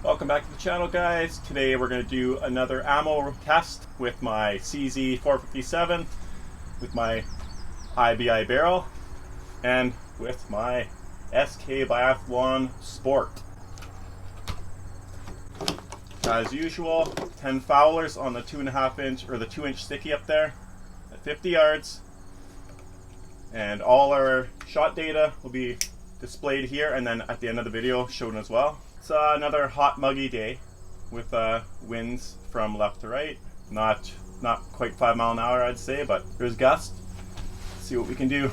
Welcome back to the channel, guys. Today we're going to do another ammo test with my CZ 457, with my IBI barrel, and with my SK Biathlon Sport. As usual, 10 foulers on the 2.5 inch or the 2-inch sticky up there at 50 yards. And all our shot data will be displayed here and then at the end of the video shown as well. It's another hot, muggy day with winds from left to right. Not quite 5 miles an hour, I'd say, but there's gusts. Let's see what we can do.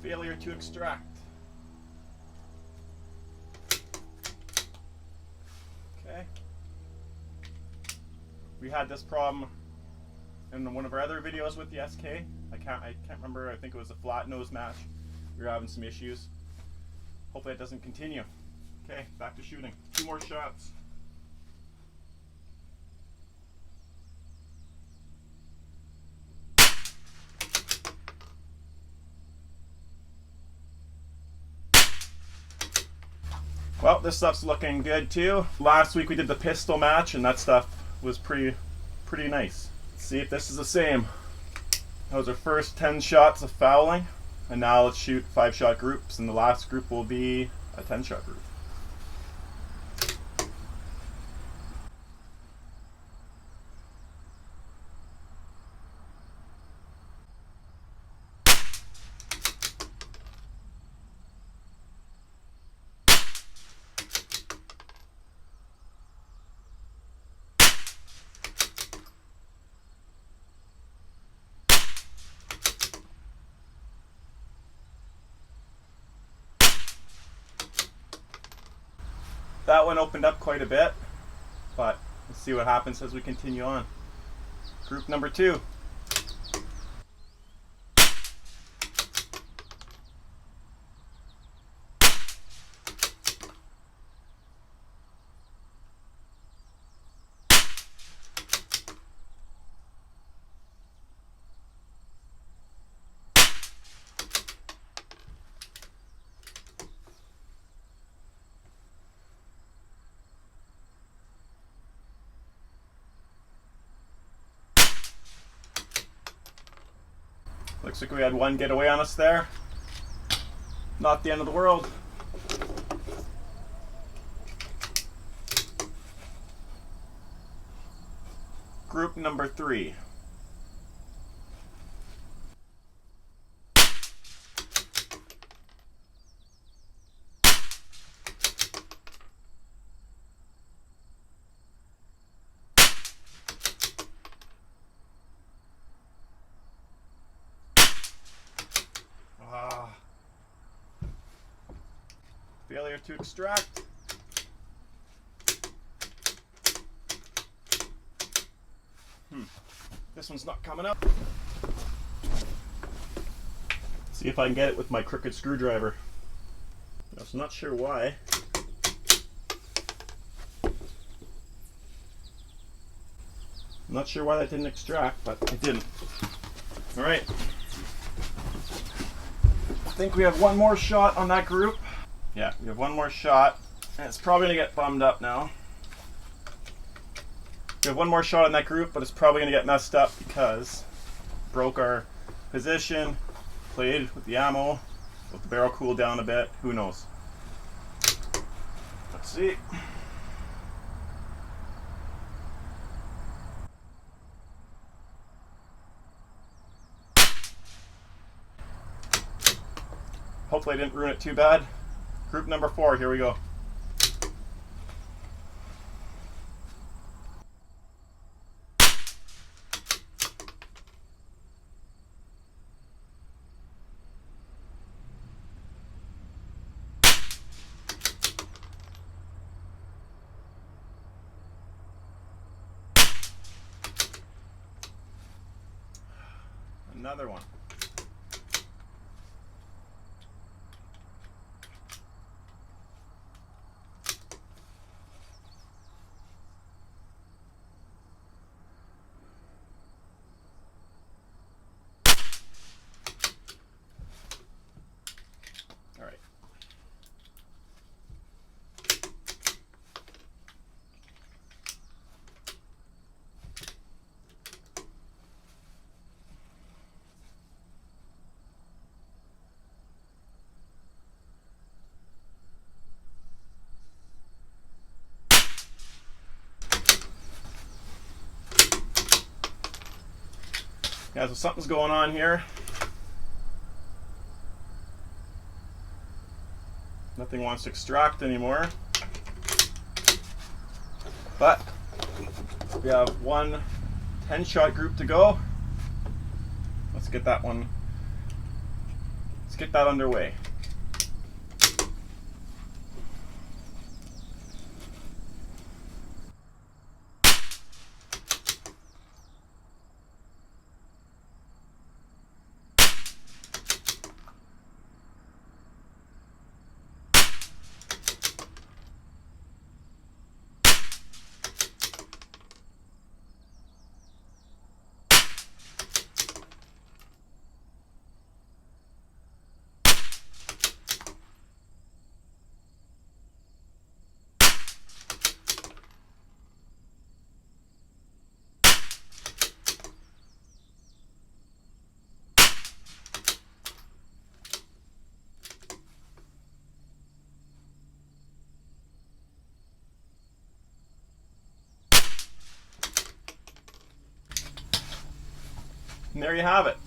Failure to extract. Okay. We had this problem in one of our other videos with the SK. I can't remember. I think it was a flat nose match. We were having some issues. Hopefully it doesn't continue. Okay, back to shooting. 2 more shots. Well, this stuff's looking good too. Last week we did the pistol match and that stuff was pretty nice. Let's see if this is the same. That was our first 10 shots of fouling, and now let's shoot 5-shot groups, and the last group will be a 10-shot group. That one opened up quite a bit, but let's see what happens as we continue on. Group number 2. Looks like we had one get away on us there. Not the end of the world. Group number 3. Failure to extract. This one's not coming up. See if I can get it with my crooked screwdriver. I was not sure why. I'm not sure why that didn't extract, but it didn't. Alright. I think we have one more shot on that group. Yeah, we have one more shot, and it's probably going to get bummed up now. We have one more shot on that group, but it's probably going to get messed up because broke our position, played with the ammo, let the barrel cool down a bit, who knows. Let's see. Hopefully I didn't ruin it too bad. Group number 4, here we go. another one. All right. Yeah, so something's going on here. Nothing wants to extract anymore. But we have one 10-shot group to go. Let's get that one. Let's get that underway. And there you have it.